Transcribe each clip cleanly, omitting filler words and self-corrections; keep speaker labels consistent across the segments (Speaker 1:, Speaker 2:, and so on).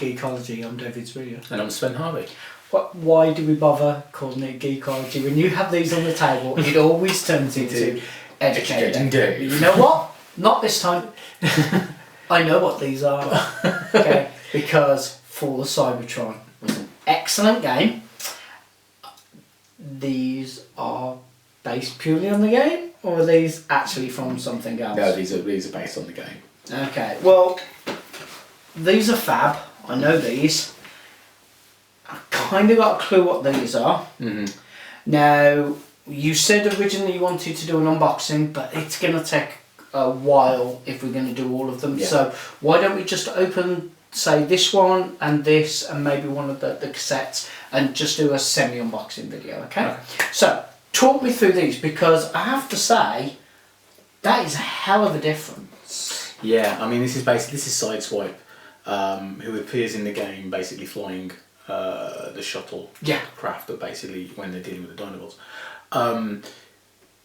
Speaker 1: Geekology. I'm David Springer.
Speaker 2: And I'm Sven Harvey.
Speaker 1: Why do we bother calling it Geekology? When you have these on the table, it always turns into educating. You know what? Not this time. I know what these are. Okay, because Fall of Cybertron was an excellent game. These are based purely on the game, or are these actually from something else?
Speaker 2: No, these are based on the game.
Speaker 1: Okay, well, these are fab. I know these. I kind of got a clue what these are.
Speaker 2: Mm-hmm.
Speaker 1: Now, you said originally you wanted to do an unboxing, but it's going to take a while if we're going to do all of them.
Speaker 2: Yeah.
Speaker 1: So why don't we just open, say, this one and this and maybe one of the cassettes and just do a semi-unboxing video, okay? So, talk me through these, because I have to say, that is a hell of a difference.
Speaker 2: Yeah, I mean, this is Sideswipe, who appears in the game basically flying the shuttle craft that basically, when they're dealing with the Dinobots.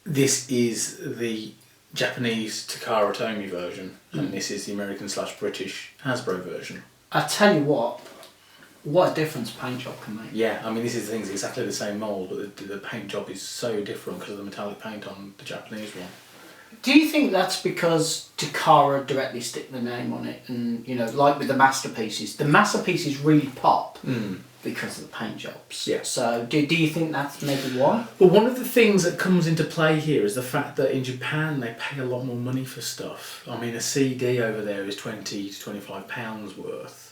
Speaker 2: This is the Japanese Takara Tomy version, and this is the American/British Hasbro version.
Speaker 1: I tell you what a difference paint job can make.
Speaker 2: Yeah, I mean, this is the thing, it's exactly the same mould, but the paint job is so different because of the metallic paint on the Japanese one.
Speaker 1: Do you think that's because Takara directly stick the name on it, and, you know, like with the masterpieces really pop because of the paint jobs?
Speaker 2: Yeah.
Speaker 1: So do you think that's maybe why?
Speaker 2: Well, one of the things that comes into play here is the fact that in Japan they pay a lot more money for stuff. I mean, a CD over there is £20 to £25 worth.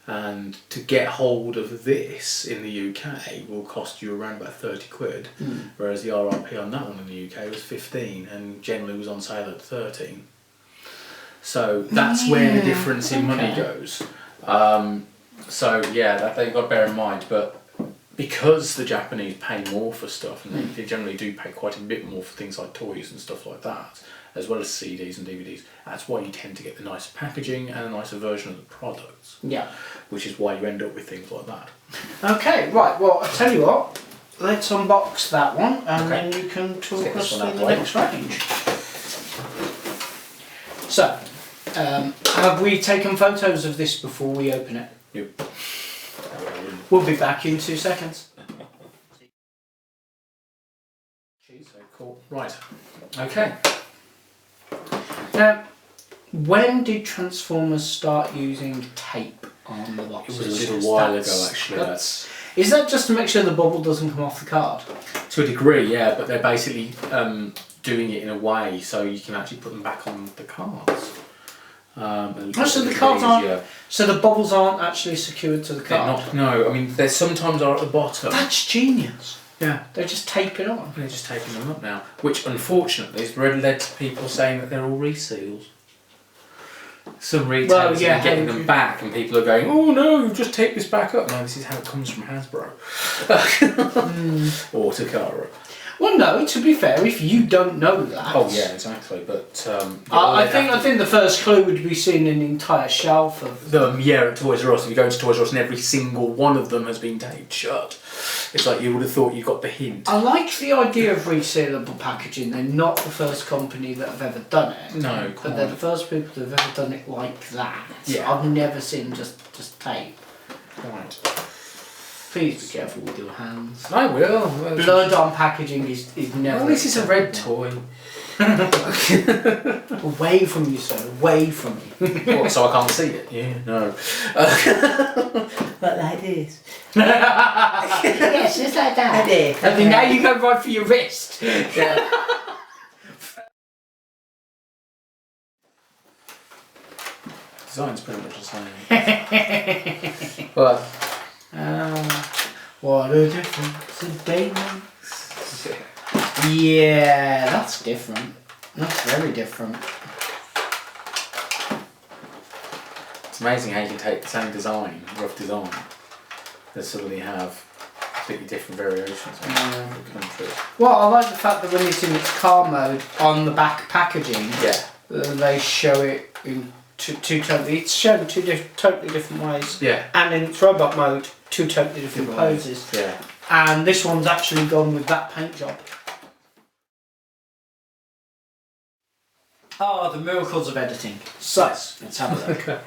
Speaker 2: And to get hold of this in the UK will cost you around about 30 quid, whereas the RRP on that one in the UK was 15 and generally was on sale at 13. So that's where the difference in money goes. So yeah, that they've got to bear in mind. But because the Japanese pay more for stuff, and they generally do pay quite a bit more for things like toys and stuff like that, as well as CDs and DVDs, that's why you tend to get the nicer packaging and a nicer version of the products.
Speaker 1: Yeah.
Speaker 2: Which is why you end up with things like that.
Speaker 1: Okay, right, well, I'll tell you what, let's unbox that one and then you can talk us through the next range. So, have we taken photos of this before we open it?
Speaker 2: Yep.
Speaker 1: We'll be back in 2 seconds.
Speaker 2: So cool. Right. Okay.
Speaker 1: Now, when did Transformers start using tape on the boxes?
Speaker 2: It was a little while ago, actually.
Speaker 1: Is that just to make sure the bubble doesn't come off the card?
Speaker 2: To a degree, yeah, but they're basically doing it in a way so you can actually put them back on the cards.
Speaker 1: So the cards aren't. So the bubbles aren't actually secured to the card.
Speaker 2: Not, no, I mean, they sometimes are at the bottom.
Speaker 1: That's genius.
Speaker 2: Yeah,
Speaker 1: they're just taping on.
Speaker 2: They're just taping them up now, which unfortunately has led to people saying that they're all reseals. Some retailers are getting them back, and people are going, "Oh no, just tape this back up." No, this is how it comes from Hasbro or Takara.
Speaker 1: Well, no. To be fair, if you don't know that.
Speaker 2: Oh yeah, exactly. But
Speaker 1: I think the first clue would be seeing an entire shelf of
Speaker 2: them. Yeah, at Toys R Us. If you go into Toys R Us and every single one of them has been taped shut, it's like you would have thought you got the hint.
Speaker 1: I like the idea of resealable packaging. They're not the first company that have ever done it.
Speaker 2: No,
Speaker 1: but they're the first people that have ever done it like that.
Speaker 2: Yeah.
Speaker 1: I've never seen just tape.
Speaker 2: Right.
Speaker 1: Please be careful with your hands.
Speaker 2: I will.
Speaker 1: Blood on packaging is never...
Speaker 2: Well, this is a red toy.
Speaker 1: Away from you, sir. Away from me.
Speaker 2: What, so I can't see it? Yeah, no.
Speaker 1: But like this. Yes, just like that. And then now you go right for your wrist. Yeah.
Speaker 2: Design's pretty much the same. But...
Speaker 1: what a difference a day makes. Yeah, that's different. That's very different.
Speaker 2: It's amazing how you can take the same design, rough design, and suddenly have completely different variations.
Speaker 1: Well, I like the fact that when it's in its car mode on the back packaging, they show it in two totally. It's shown totally different ways.
Speaker 2: Yeah.
Speaker 1: And in its robot mode, two totally different poses.
Speaker 2: Yeah.
Speaker 1: And this one's actually gone with that paint job. Oh, the miracles of editing. So, let's have a look.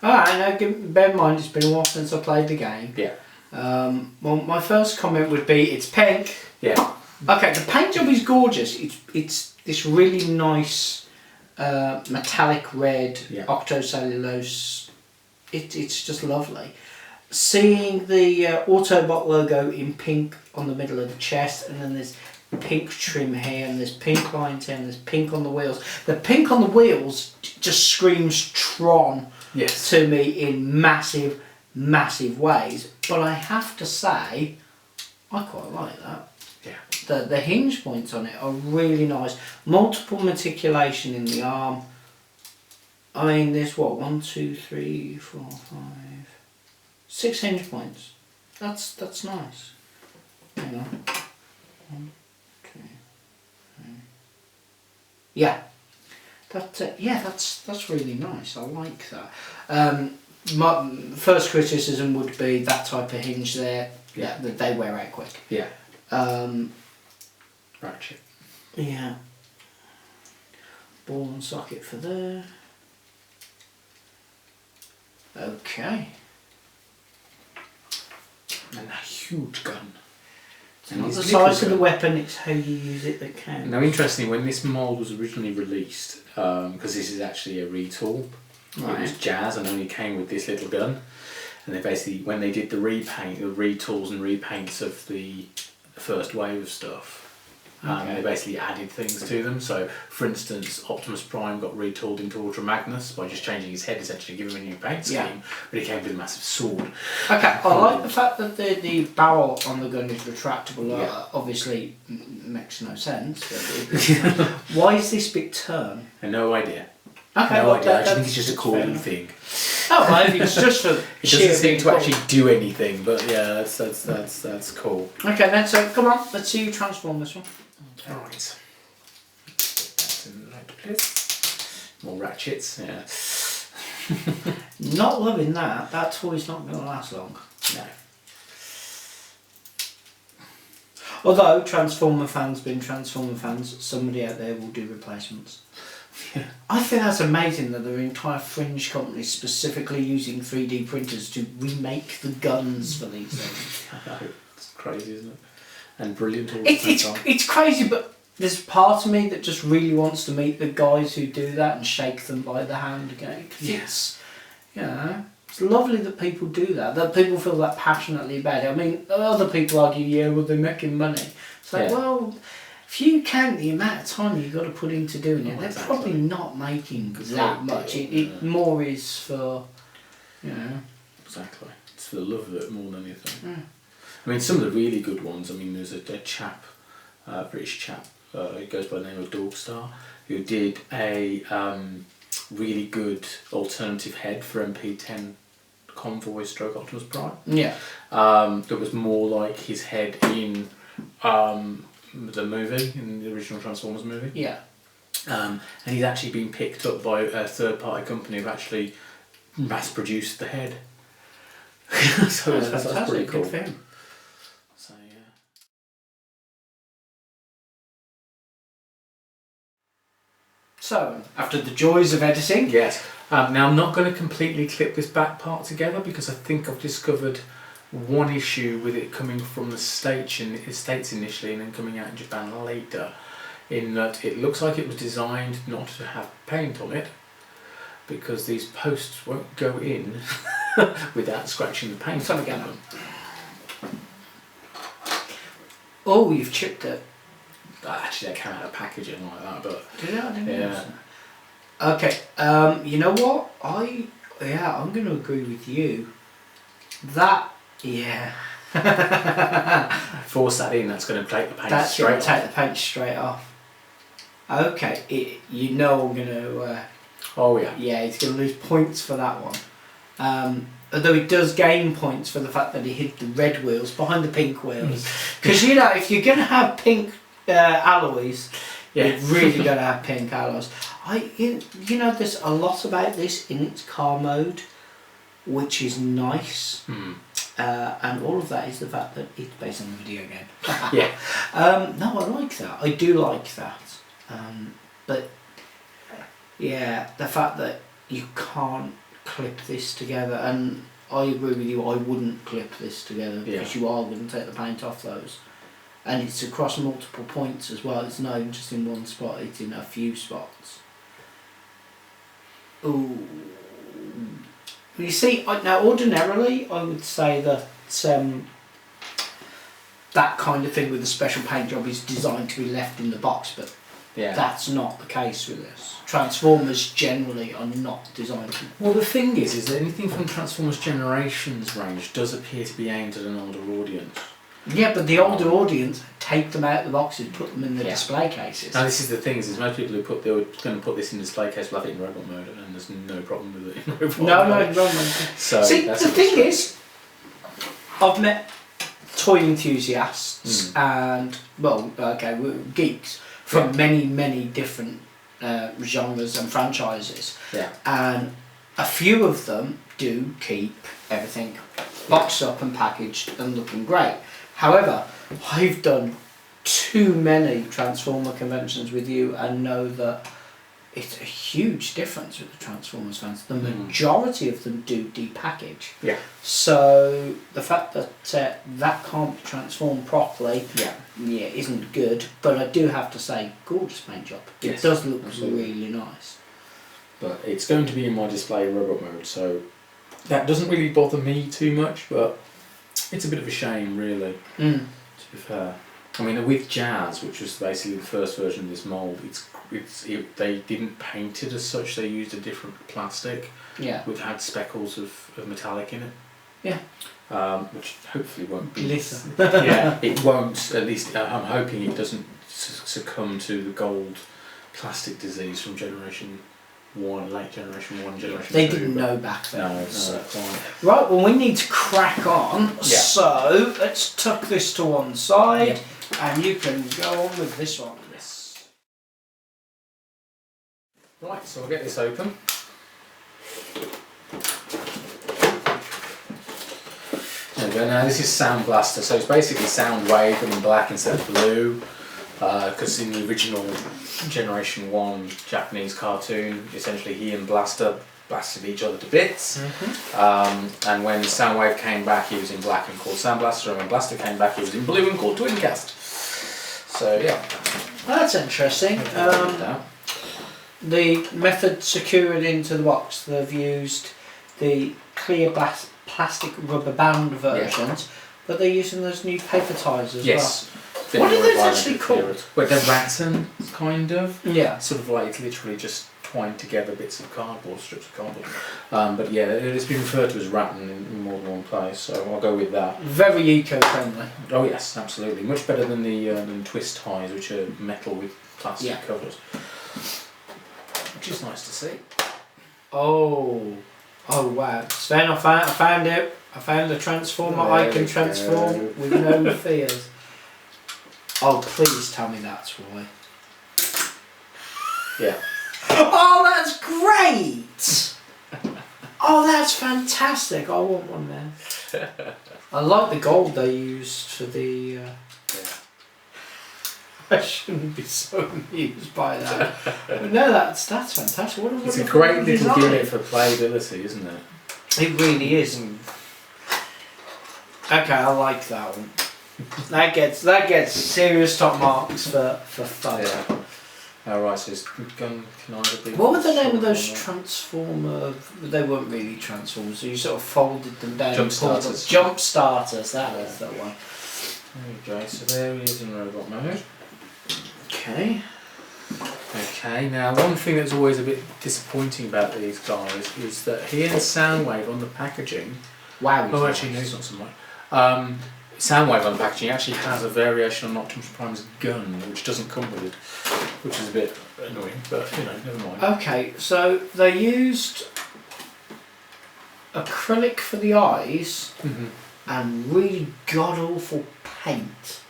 Speaker 1: Alright, now bear in mind it's been a while since I played the game.
Speaker 2: Yeah.
Speaker 1: Well, my first comment would be it's pink.
Speaker 2: Yeah.
Speaker 1: Okay, the paint job is gorgeous. It's this really nice metallic red octocellulose. It's just lovely. Seeing the Autobot logo in pink on the middle of the chest, and then there's pink trim here, and there's pink lines here, and there's pink on the wheels. The pink on the wheels just screams Tron to me in massive, massive ways. But I have to say, I quite like that. Yeah. The hinge points on it are really nice. Multiple meticulation in the arm. I mean, there's what, 1, 2, 3, 4, 5, 6 hinge points. That's nice. Hang on. 1, 2, 3. Yeah. That's really nice. I like that. My first criticism would be that type of hinge there. Yeah, that they wear out quick.
Speaker 2: Yeah. Ratchet.
Speaker 1: Yeah. Ball and socket for there. Okay.
Speaker 2: And a huge gun.
Speaker 1: It's not the size of the weapon, it's how you use it that counts.
Speaker 2: Now, interestingly, when this mould was originally released, because this is actually a retool, it was Jazz and only came with this little gun. And they basically, when they did the repaint, the retools and repaints of the first wave of stuff, they basically added things to them. So, for instance, Optimus Prime got retooled into Ultra Magnus by just changing his head, essentially giving him a new paint scheme, but he came with a massive sword.
Speaker 1: Okay, I like the fact that the barrel on the gun is retractable. Obviously, makes no sense. But why is this bit turn?
Speaker 2: I have no idea.
Speaker 1: Okay,
Speaker 2: no idea. I think it's just a cool thing.
Speaker 1: Oh, I think it's just for
Speaker 2: it doesn't seem to actually do anything, but yeah, that's cool.
Speaker 1: Okay, then so come on, let's see you transform this one.
Speaker 2: Okay. Right. That's in like this. More ratchets, yeah.
Speaker 1: Not loving that. That toy's not going to last long.
Speaker 2: No.
Speaker 1: Although Transformer fans being Transformer fans, somebody out there will do replacements.
Speaker 2: Yeah.
Speaker 1: I think that's amazing that there are entire fringe companies specifically using 3D printers to remake the guns for these things.
Speaker 2: I know, it's crazy, isn't it? And brilliant.
Speaker 1: It's crazy, but there's part of me that just really wants to meet the guys who do that and shake them by the hand again. It's, it's lovely that people do that people feel that passionately about it. I mean, other people argue, well, they're making money. It's like, well, if you count the amount of time you've got to put into doing it, they're probably not making that much. It more is for,
Speaker 2: Exactly. It's for the love of it more than anything. Yeah. I mean, some of the really good ones, I mean, there's a chap, British chap, he goes by the name of Dogstar, who did a really good alternative head for MP10 Convoy stroke Optimus Prime.
Speaker 1: Yeah.
Speaker 2: That was more like his head in the movie, in the original Transformers movie.
Speaker 1: Yeah.
Speaker 2: And he's actually been picked up by a third-party company who've actually mass-produced the head. So that's pretty cool.
Speaker 1: Good film.
Speaker 2: So yeah.
Speaker 1: So, after the joys of editing.
Speaker 2: Yes. Now I'm not going to completely clip this back part together because I think I've discovered one issue with it coming from the States initially and then coming out in Japan later, in that it looks like it was designed not to have paint on it because these posts won't go in without scratching the paint on them.
Speaker 1: Oh, you've chipped it.
Speaker 2: Actually, they came out of packaging like that, but
Speaker 1: did it? I didn't know. Okay, you know what? I'm going to agree with you.
Speaker 2: Force that in. That's going to take the paint straight off.
Speaker 1: Take the paint straight off. Okay, I'm going to.
Speaker 2: Oh yeah.
Speaker 1: Yeah, he's going to lose points for that one. Although he does gain points for the fact that he hid the red wheels behind the pink wheels. Because if you're going to have pink alloys, you're really going to have pink alloys. There's a lot about this in its car mode, which is nice. And all of that is the fact that it's based on a video game.
Speaker 2: Yeah.
Speaker 1: No, I like that. I do like that. But yeah, the fact that you can't clip this together, and I agree with you, I wouldn't clip this together because you are going to take the paint off those. And it's across multiple points as well, it's not even just in one spot, it's in a few spots. Ooh. You see, now ordinarily I would say that that kind of thing with a special paint job is designed to be left in the box, but that's not the case with this. Transformers generally are not designed to...
Speaker 2: Well, the thing is that anything from Transformers Generations range does appear to be aimed at an older audience.
Speaker 1: Yeah, but the older audience take them out of the boxes, put them in the display cases.
Speaker 2: Now, this is the thing, is most people who they were going to put this in display case will have it in robot mode, and there's no problem with it in robot mode.
Speaker 1: No, in robot mode.
Speaker 2: So
Speaker 1: see, the thing is, I've met toy enthusiasts and, geeks from many different genres and franchises.
Speaker 2: Yeah.
Speaker 1: And a few of them do keep everything boxed up and packaged and looking great. However, I've done too many Transformer conventions with you and know that it's a huge difference with the Transformers fans. The majority of them do depackage.
Speaker 2: Yeah.
Speaker 1: So the fact that that can't be transformed properly, isn't good. But I do have to say, gorgeous paint job. It does look really nice.
Speaker 2: But it's going to be in my display in robot mode, so that doesn't really bother me too much. But it's a bit of a shame, really. To be fair. I mean, with Jazz, which was basically the first version of this mould, they didn't paint it as such. They used a different plastic, which had speckles of metallic in it.
Speaker 1: Yeah.
Speaker 2: Which hopefully won't be.
Speaker 1: Glitter.
Speaker 2: Yeah, it won't. At least I'm hoping it doesn't succumb to the gold plastic disease from Generation 1, late Generation 1, Generation 2.
Speaker 1: They didn't know back then.
Speaker 2: No, quite.
Speaker 1: Right, well we need to crack on, so let's tuck this to one side and you can go on with this one.
Speaker 2: Yes. Right, so I'll get this open. There we go, now this is Soundblaster, so it's basically Soundwave but in black instead of blue. Because in the original Generation 1 Japanese cartoon, essentially he and Blaster blasted each other to bits. And when Soundwave came back, he was in black and called Soundblaster, and when Blaster came back, he was in blue and called Twincast. So yeah.
Speaker 1: That's interesting. The method secured into the box, they've used the clear plastic rubber band versions, but they're using those new paper ties as well. What are those actually called?
Speaker 2: Well, they're rattan, kind of.
Speaker 1: Yeah.
Speaker 2: Sort of like, it's literally just twined together bits of cardboard, strips of cardboard. But yeah, it's been referred to as rattan in more than one place, so I'll go with that.
Speaker 1: Very eco-friendly.
Speaker 2: Oh yes, absolutely. Much better than the twist ties, which are metal with plastic covers. Which is nice to see.
Speaker 1: Oh wow. Sven, I found it. I found the transformer I can transform with no fears. Oh, please tell me that's why.
Speaker 2: Yeah.
Speaker 1: Oh, that's great! Oh, that's fantastic. I want one there. I like the gold they used for the... I shouldn't be so amused by that. But no, that's fantastic. What
Speaker 2: it's a great little gimmick for playability, isn't it?
Speaker 1: It really is. Okay, I like that one. That gets serious top marks for fun.
Speaker 2: Yeah. Alright, so it's gun can either be.
Speaker 1: What were the name of those transformer? They weren't really transformers. So you sort of folded them down.
Speaker 2: Jump starters.
Speaker 1: Jump starters. That was the one.
Speaker 2: There we go. So there he is in robot mode.
Speaker 1: Okay.
Speaker 2: Okay. Now, one thing that's always a bit disappointing about these guys is that here in Soundwave on the packaging.
Speaker 1: Wow.
Speaker 2: Oh, actually, no, it's not so much. Soundwave on the packaging actually has a variation on Optimus Prime's gun, which doesn't come with it, which is a bit annoying, but you know, never mind.
Speaker 1: Okay, so they used acrylic for the eyes and really god awful paint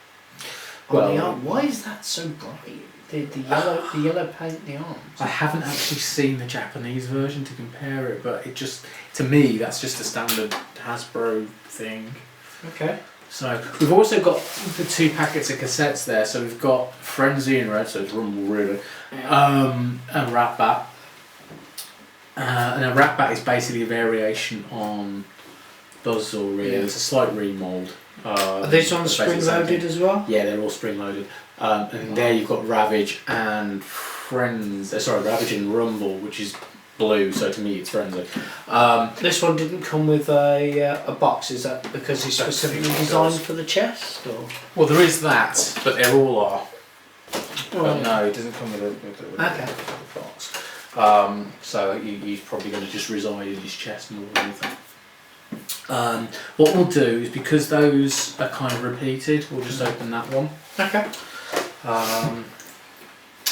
Speaker 1: on the arm. Why is that so bright? The yellow paint in the arms.
Speaker 2: I haven't actually seen the Japanese version to compare it, but it just, to me, that's just a standard Hasbro thing.
Speaker 1: Okay.
Speaker 2: So we've also got the 2 packets of cassettes there. So we've got Frenzy in red, so it's Rumble really, and Ratbat. And a Ratbat is basically a variation on Buzz-saw, really. It's a slight remold.
Speaker 1: Are these ones spring-loaded as well?
Speaker 2: Yeah, they're all spring-loaded. And there you've got Ravage and Ravage and Rumble, which is blue, so to me it's friendly.
Speaker 1: This one didn't come with a box, is that because it's specifically designed for the chest? Or?
Speaker 2: Well, there is that, but they all are. But no, it doesn't come with a box. So he's probably going to just reside in his chest more than anything. What we'll do is, because those are kind of repeated, we'll just open that one.
Speaker 1: Okay.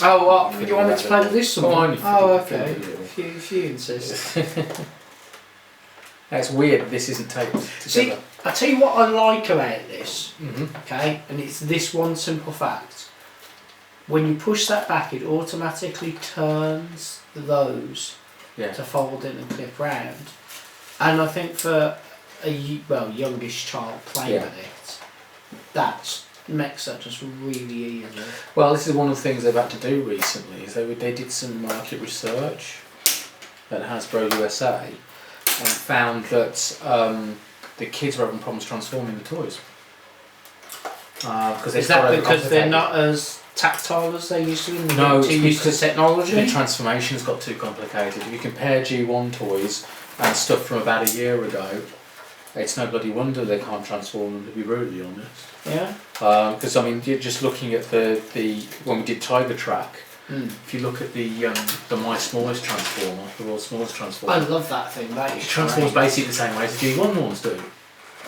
Speaker 1: Oh, what? You want me to play with this one? Oh, okay. If you insist.
Speaker 2: That's weird, this isn't taped together.
Speaker 1: See, I'll tell you what I like about this, okay? And it's this one simple fact. When you push that back, it automatically turns those to fold in and clip round. And I think for a youngish child playing with it, that makes that just really easy.
Speaker 2: Well, this is one of the things they've had to do recently. Is they did some market research at Hasbro USA and found that the kids were having problems transforming the toys.
Speaker 1: Is that because they're not as tactile as they used to be?
Speaker 2: No,
Speaker 1: to use the technology.
Speaker 2: The transformations got too complicated. If you compare G1 toys and stuff from about a year ago, it's no bloody wonder they can't transform them, to be brutally honest.
Speaker 1: Yeah.
Speaker 2: Because I mean, you're just looking at the when we did Tiger Track. If you look at the My Smallest Transformer, the world's smallest transformer.
Speaker 1: I love that thing. That is
Speaker 2: transforms basically the same way as the G1 ones do.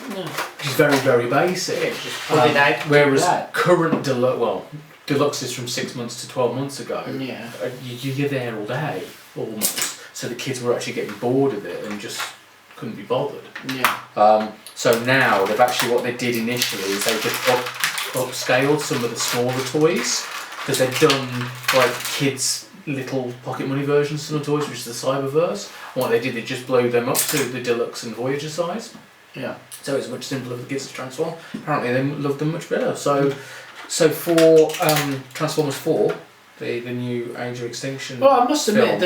Speaker 2: Yeah. Which is very, very basic.
Speaker 1: Yeah, just put it out.
Speaker 2: Whereas current deluxes from 6 months to 12 months ago, you're there all day almost. So the kids were actually getting bored of it and just couldn't be bothered.
Speaker 1: Yeah.
Speaker 2: So now they've actually, what they did initially is they just upscaled some of the smaller toys, because they've done like kids' little pocket money versions of the toys, which is the Cyberverse. And what they did, they just blew them up to the deluxe and Voyager size.
Speaker 1: Yeah.
Speaker 2: So it's much simpler for the kids to transform. Apparently they loved them much better. So for Transformers 4, the new Age of Extinction.
Speaker 1: Well, I must admit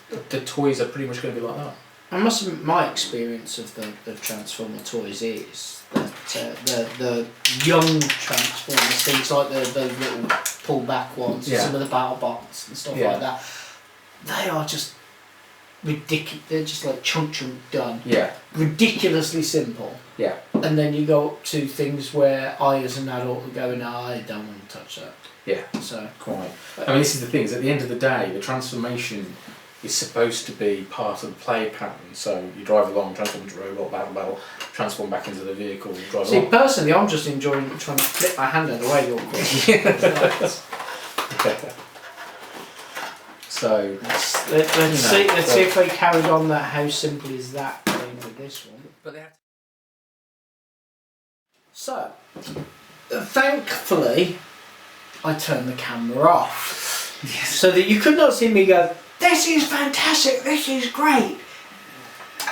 Speaker 2: that the toys are pretty much going to be like that.
Speaker 1: I must admit, my experience of the Transformer toys is that the young Transformers, things like the little pull-back ones, some of the battle bots and stuff like that, they are just ridiculous. They're just like chunk done. Yeah. Ridiculously simple.
Speaker 2: Yeah.
Speaker 1: And then you go up to things where I, as an adult, are going, no, I don't want to touch that.
Speaker 2: Yeah.
Speaker 1: So
Speaker 2: quite. I mean, this is the thing. Is at the end of the day, the transformation is supposed to be part of the play pattern. So you drive along, transform into a robot, battle, transform back into the vehicle, drive along.
Speaker 1: Personally, I'm just enjoying trying to flip my hand out of the way.
Speaker 2: So
Speaker 1: let's see if they carried on that. How simple is that thing with this one? But they have to. So, thankfully, I turned the camera off so that you could not see me go, "This is fantastic, this is great,"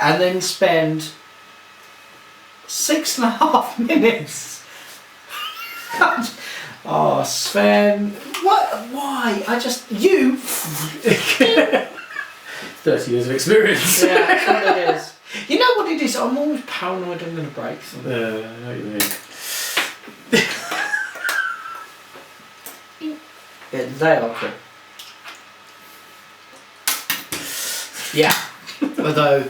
Speaker 1: and then spend 6.5 minutes. Oh, Sven, what? Why? You.
Speaker 2: 30 years of experience.
Speaker 1: Yeah, that's what it is. You know what it is? I'm always paranoid I'm going to break something.
Speaker 2: I know what you mean.
Speaker 1: Yeah, they are quick. Yeah, although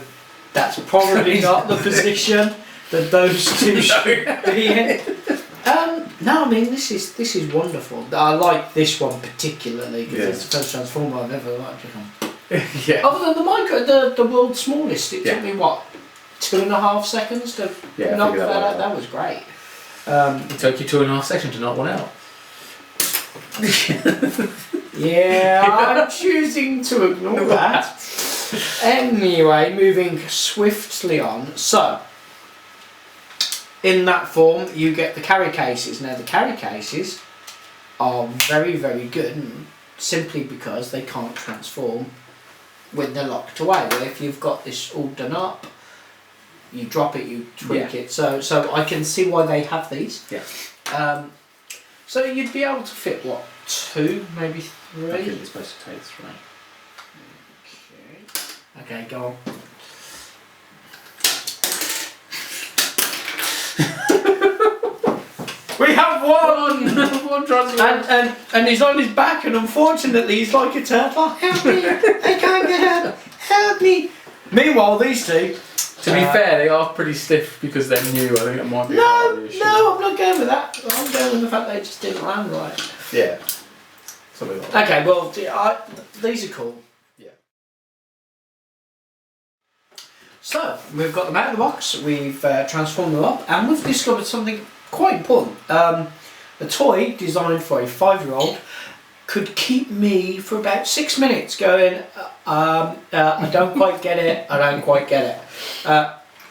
Speaker 1: that's probably not the position that those two should be in. No, I mean this is wonderful. I like this one particularly because it's the first Transformer I've ever liked.
Speaker 2: Yeah.
Speaker 1: Other than the world's smallest, it took me what 2.5 seconds to knock that out. That was great.
Speaker 2: It took you 2.5 seconds to knock one out.
Speaker 1: Yeah, I'm choosing to ignore that. Anyway, moving swiftly on. So, in that form, you get the carry cases. Now, the carry cases are very, very good, simply because they can't transform when they're locked away. Where if you've got this all done up, you drop it, you tweak it. So I can see why they have these.
Speaker 2: Yeah.
Speaker 1: So you'd be able to fit what, 2, maybe 3?
Speaker 2: I think it's supposed to take 3.
Speaker 1: Okay, go on. We have one transformer. And he's on his back, and unfortunately he's like a turtle. Help me! I can't get up! Help me! Meanwhile, these two...
Speaker 2: To be fair, they are pretty stiff because they're new. I think it might be
Speaker 1: No, I'm not going with that. I'm going with the fact they just didn't land right.
Speaker 2: Yeah. Something like that.
Speaker 1: Okay, well, these are cool.
Speaker 2: Yeah.
Speaker 1: So, we've got them out of the box, we've transformed them up, and we've discovered something quite important. A toy designed for a 5-year-old could keep me for about 6 minutes going, I don't quite get it, I don't quite get it.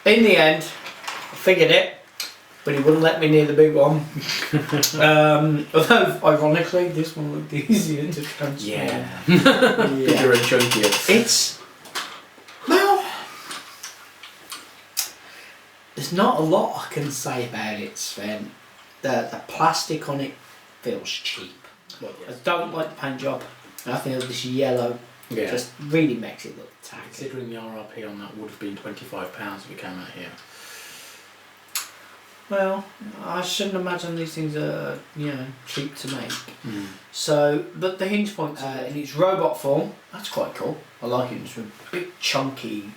Speaker 1: In the end, I figured it, but he wouldn't let me near the big one. Although, ironically, this one looked easier to transform.
Speaker 2: Yeah. Bigger and chunkier.
Speaker 1: It's... Well... There's not a lot I can say about it, Sven. The plastic on it feels cheap.
Speaker 2: Well, yes.
Speaker 1: I don't like the paint job. I think this yellow just really makes it look tacky.
Speaker 2: Considering the RRP on that would have been £25 if it came out here.
Speaker 1: Well, I shouldn't imagine these things are, cheap to make. So, but the hinge point's in its robot form. That's quite cool. I like it. It's a bit chunky.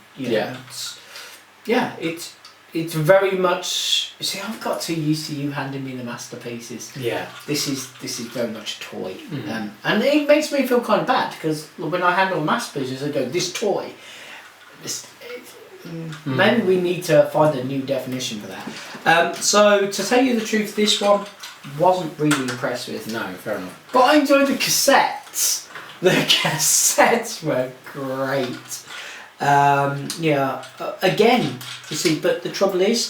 Speaker 1: It's very much. You see, I've got too used to you handing me the masterpieces.
Speaker 2: Yeah.
Speaker 1: This is very much a toy, and it makes me feel kind of bad because when I handle masterpieces, I go, this toy. Maybe we need to find a new definition for that. So to tell you the truth, this one wasn't really impressed with.
Speaker 2: No, fair enough.
Speaker 1: But I enjoyed the cassettes. The cassettes were great. Again, you see, but the trouble is,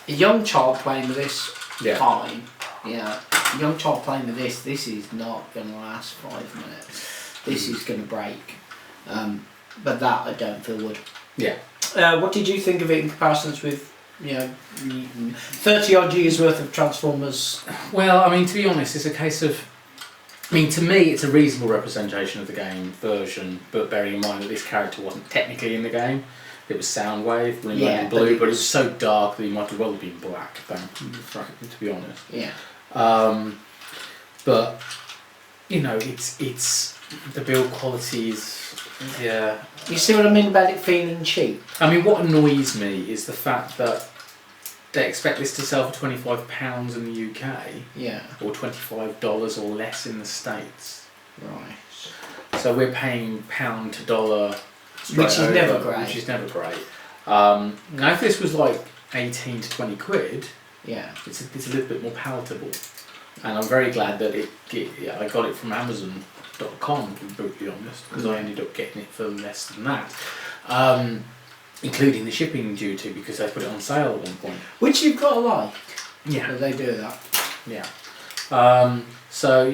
Speaker 1: a young child playing with this, fine. Yeah, a young child playing with this is not going to last 5 minutes. This is going to break. But that I don't feel would.
Speaker 2: Yeah.
Speaker 1: What did you think of it in comparisons with, 30 odd years worth of Transformers?
Speaker 2: Well, I mean, to be honest, it's a case of. I mean, to me, it's a reasonable representation of the game version, but bearing in mind that this character wasn't technically in the game. It was Soundwave, in blue, but it was so dark that he might as well have been black, to be honest.
Speaker 1: Yeah.
Speaker 2: But, it's the build quality is, yeah.
Speaker 1: You see what I mean about it feeling cheap?
Speaker 2: I mean, what annoys me is the fact that they expect this to sell for £25 in the UK.
Speaker 1: Yeah.
Speaker 2: Or $25 or less in the States.
Speaker 1: Right.
Speaker 2: So we're paying pound to dollar
Speaker 1: which is never great.
Speaker 2: Which is never great. Now if this was like 18 to 20 quid, it's a little bit more palatable. And I'm very glad that I got it from Amazon.com, to be brutally honest, because I ended up getting it for less than that. Including the shipping duty, because they put it on sale at one point.
Speaker 1: Which you've got to like.
Speaker 2: Yeah.
Speaker 1: That they do that.
Speaker 2: Yeah. So,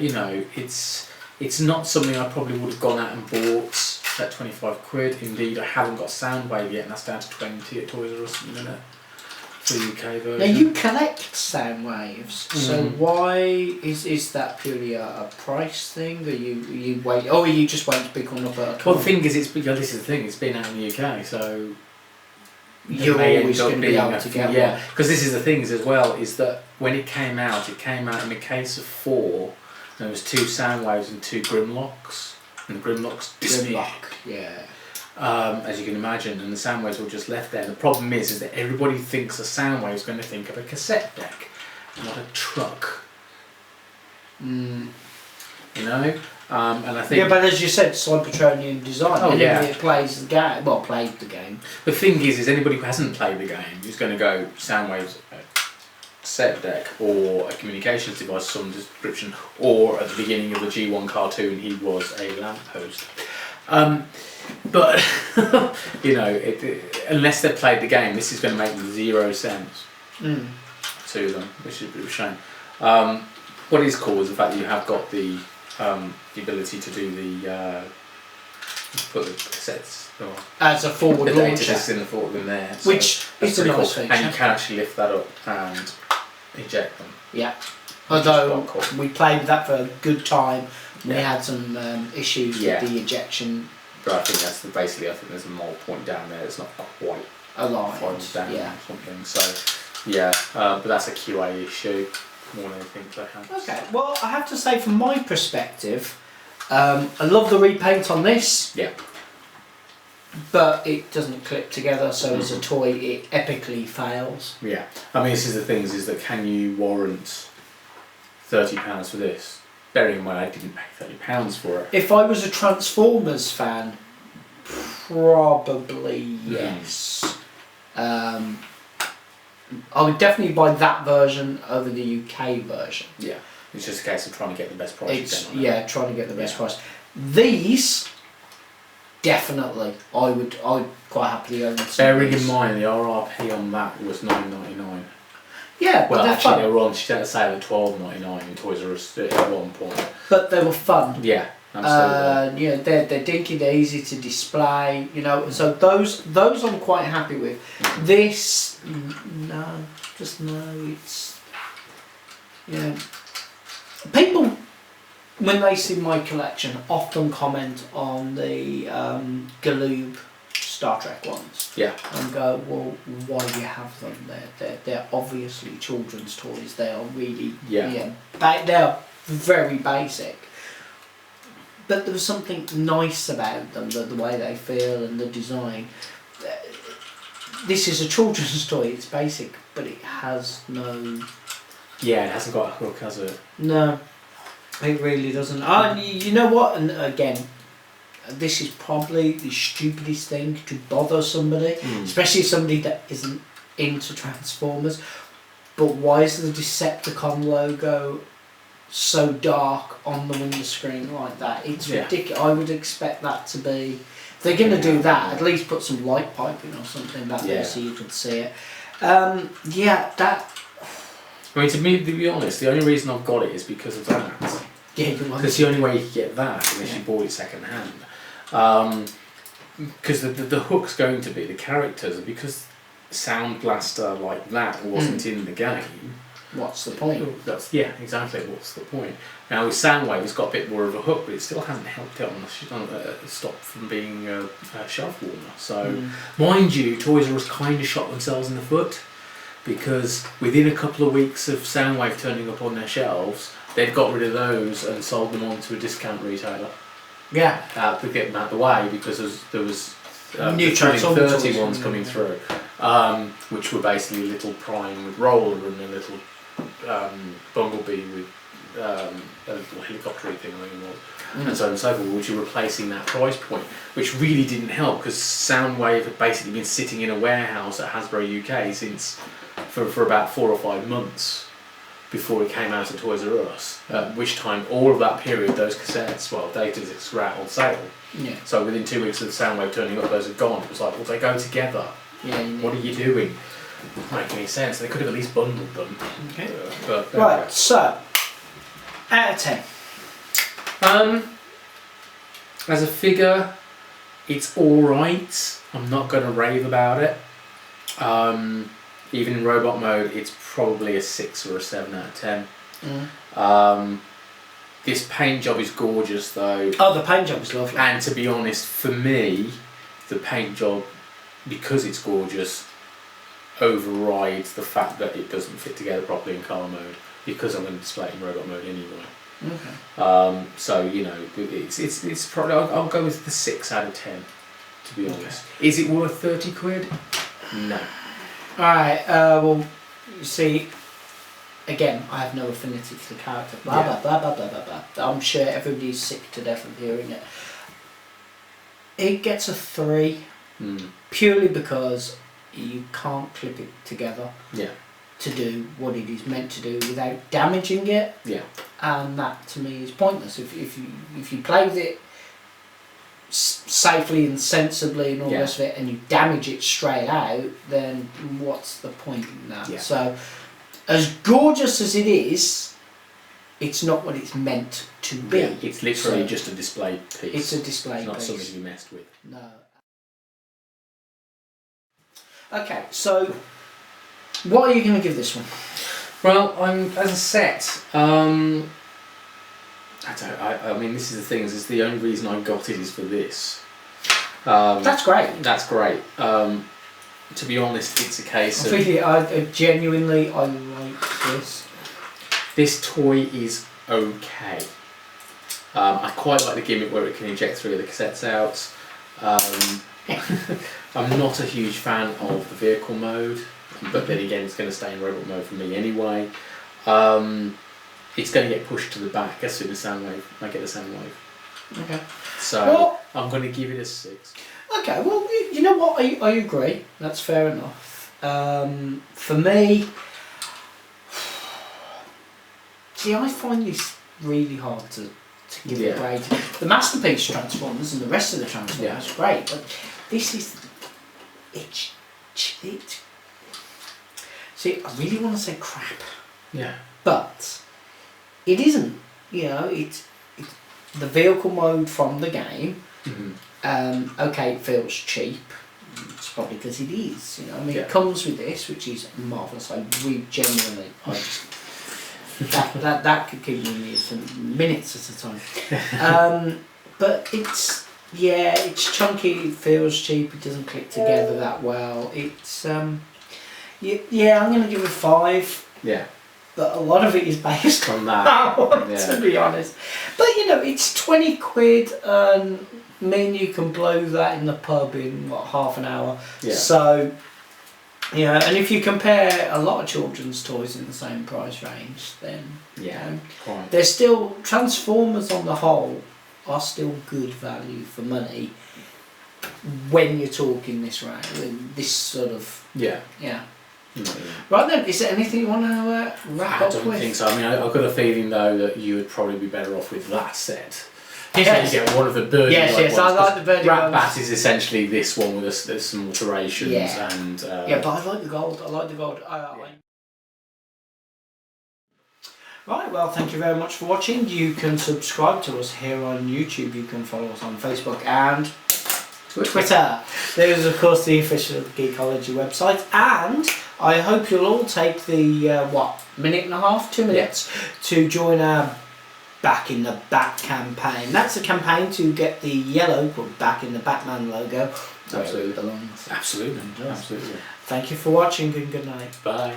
Speaker 2: it's not something I probably would have gone out and bought at 25 quid. Indeed, I haven't got Soundwave yet, and that's down to 20 at Toys R Us at the minute for the UK version.
Speaker 1: Now, you collect Soundwaves, so why is that purely a price thing? Or you wait? Or you just wait to pick one up at a
Speaker 2: Well, the thing is, this is the thing, it's been out in the UK, so
Speaker 1: you're always going to be able to get one.
Speaker 2: Because this is the thing as well, is that when it came out in a case of 4. There was 2 Soundwaves and 2 Grimlocks, and the Grimlocks disappeared. As you can imagine, and the Soundwaves were just left there. The problem is that everybody thinks a Soundwave is going to think of a cassette deck, not a truck. And I think.
Speaker 1: Yeah, but as you said, Cybertronian design.
Speaker 2: Oh,
Speaker 1: It plays the game. Well, played the game.
Speaker 2: The thing is anybody who hasn't played the game is going to go Soundwaves. Cassette deck or a communications device of some description, or at the beginning of the G1 cartoon he was a lamppost. But unless they've played the game, this is going to make 0 sense to them, which is a bit of a shame. What is cool is the fact that you have got the ability to do the put the cassettes
Speaker 1: as a forward launcher
Speaker 2: in the forward in there,
Speaker 1: which is a nice feature,
Speaker 2: and you can actually lift that up and eject them.
Speaker 1: Yeah. Although we played with that for a good time, we had some issues with the ejection
Speaker 2: But I think that's basically. I think there's a mole point down there. It's not quite
Speaker 1: aligned
Speaker 2: down or something. So yeah, but that's a QA issue more than anything, perhaps.
Speaker 1: Okay. Well, I have to say, from my perspective, I love the repaint on this.
Speaker 2: Yeah.
Speaker 1: But it doesn't clip together, so as a toy, it epically fails.
Speaker 2: Yeah. I mean, this is the thing: is that can you warrant £30 for this? Bearing in mind, I didn't pay £30 for it.
Speaker 1: If I was a Transformers fan, probably yes. I would definitely buy that version over the UK version.
Speaker 2: Yeah, it's just a case of trying to get the best price.
Speaker 1: Trying to get the best price. These, definitely, I would quite happily own.
Speaker 2: Bearing in mind, the RRP on that was £9.99.
Speaker 1: Yeah,
Speaker 2: well,
Speaker 1: but they're fun.
Speaker 2: They were on. She had a sale at £12.99 in Toys R Us at one point.
Speaker 1: But they were fun.
Speaker 2: Yeah, absolutely.
Speaker 1: You know, they're dinky, they're easy to display. You know, so those I'm quite happy with. This, no, just no. It's people when they see my collection often comment on the Galoob Star Trek ones.
Speaker 2: Yeah.
Speaker 1: And go, well, why do you have them? They're obviously children's toys. They are really they're very basic. But there was something nice about them, the way they feel and the design. This is a children's toy. It's basic, but it has no.
Speaker 2: Yeah, it hasn't got a hook, has it?
Speaker 1: No, it really doesn't. You know what? And again, this is probably the stupidest thing to bother somebody, especially somebody that isn't into Transformers. But why is the Decepticon logo so dark on the window screen like that? It's ridiculous. I would expect that to be. If they're going to do that, at least put some light piping or something back there so you could see it. That.
Speaker 2: I mean, to be honest, the only reason I've got it is because of that.
Speaker 1: Yeah,
Speaker 2: because the only way you could get that unless you bought it second hand. Because the hook's going to be the characters, and because Soundblaster like that wasn't in the game.
Speaker 1: What's the point?
Speaker 2: Exactly. What's the point? Now with Soundwave, it's got a bit more of a hook, but it still hasn't helped it on the stop from being a shelf warmer. So, mind you, Toys R Us kind of shot themselves in the foot, because within a couple of weeks of Soundwave turning up on their shelves, they'd got rid of those and sold them on to a discount retailer.
Speaker 1: Yeah.
Speaker 2: To get them out of the way, because there was
Speaker 1: new
Speaker 2: Transformers 30 ones coming through, which were basically a little Prime with roller and a little Bumblebee with a little helicopter thing, I think it was, and so on and so forth, which are replacing that price point, which really didn't help, because Soundwave had basically been sitting in a warehouse at Hasbro UK for about 4 or 5 months before it came out at Toys R Us, at which time all of that period, those cassettes, data discs were out on sale. Yeah. So within 2 weeks of Soundwave turning up, those had gone. It was like, well, they go together. Yeah. What are you doing? Doesn't make any sense. They could have at least bundled them. Okay.
Speaker 1: Right. So, out of 10.
Speaker 2: As a figure, it's all right. I'm not going to rave about it. Even in robot mode, it's probably a 6 or a 7 out of 10. This paint job is gorgeous, though.
Speaker 1: Oh, the paint job is lovely.
Speaker 2: And to be honest, for me, the paint job, because it's gorgeous, overrides the fact that it doesn't fit together properly in car mode, because I'm going to display it in robot mode anyway. Okay. So it's probably I'll go with the 6 out of 10. To be honest, is it worth £30? No.
Speaker 1: Alright, well, you see, again, I have no affinity to the character, blah blah blah blah blah blah. I'm sure everybody's sick to death of hearing it. It gets a 3, purely because you can't clip it together to do what it is meant to do without damaging it. Yeah. And that, to me, is pointless. If you play with it safely and sensibly and all the rest of it, and you damage it straight out, then what's the point in that? Yeah. So, as gorgeous as it is, it's not what it's meant to be.
Speaker 2: Yeah, it's literally just a display piece.
Speaker 1: It's a display piece.
Speaker 2: It's not something to be messed with.
Speaker 1: No. Okay, so what are you going to give this one?
Speaker 2: Well, as a set, I mean, this is the thing. Is the only reason I got it is for this.
Speaker 1: That's great.
Speaker 2: That's great. To be honest, it's a case of...
Speaker 1: I genuinely, I like this.
Speaker 2: This toy is okay. I quite like the gimmick where it can inject 3 of the cassettes out. I'm not a huge fan of the vehicle mode, but then again it's going to stay in robot mode for me anyway. It's going to get pushed to the back as soon as I get the Soundwave.
Speaker 1: Okay.
Speaker 2: So
Speaker 1: well,
Speaker 2: I'm going to give it a 6.
Speaker 1: Okay, well, you know what, I agree. That's fair enough. For me, see, I find this really hard to give it a grade. The Masterpiece Transformers and the rest of the Transformers are great, but this is... It's... See, I really want to say crap.
Speaker 2: Yeah.
Speaker 1: But it isn't. You know, it's the vehicle mode from the game. Okay, it feels cheap. It's probably because it is. You know, I mean, it comes with this, which is marvellous. I genuinely, that could keep me in here for minutes at a time. But it's chunky. It feels cheap. It doesn't click together that well. It's I'm going to give it a 5.
Speaker 2: Yeah.
Speaker 1: But a lot of it is based
Speaker 2: on that,
Speaker 1: to be honest. But you know, it's 20 quid and you can blow that in the pub in half an hour.
Speaker 2: Yeah.
Speaker 1: So, you know, and if you compare a lot of children's toys in the same price range, then you know, they're still, Transformers on the whole are still good value for money when you're talking this sort of Right then, is there anything you want to wrap up with?
Speaker 2: I don't think so. I mean, I've got a feeling though that you would probably be better off with that set.
Speaker 1: Yes.
Speaker 2: So you get one of the birdie
Speaker 1: ones. I like the birdie ones.
Speaker 2: Ratbat is essentially this one with some alterations and...
Speaker 1: but I like the gold. Right, well, thank you very much for watching. You can subscribe to us here on YouTube. You can follow us on Facebook and Twitter. There's, of course, the official Geekology website, and I hope you'll all take the, minute and a half, 2 minutes, to join our Back in the Bat campaign. That's a campaign to get the yellow put back in the Batman logo.
Speaker 2: Absolutely.
Speaker 1: Where it belongs.
Speaker 2: Absolutely.
Speaker 1: Thank you for watching and good night.
Speaker 2: Bye.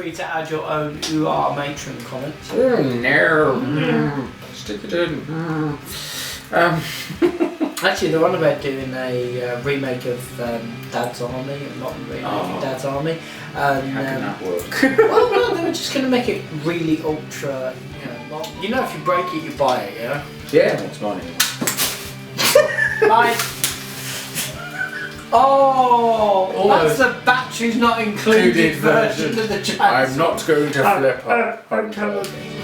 Speaker 2: To add your own matron comments.
Speaker 1: No.
Speaker 2: Stick it in.
Speaker 1: Actually, they're on about doing a remake of Dad's Army, not a remake of Dad's Army.
Speaker 2: How can that work?
Speaker 1: Well, no, they were just going to make it really ultra. You know, if you break it, you buy it. Yeah.
Speaker 2: Yeah, that's mine.
Speaker 1: Bye. Oh, that's the batteries not included version of the chance.
Speaker 2: I'm not going to flip up.
Speaker 1: I'm telling you.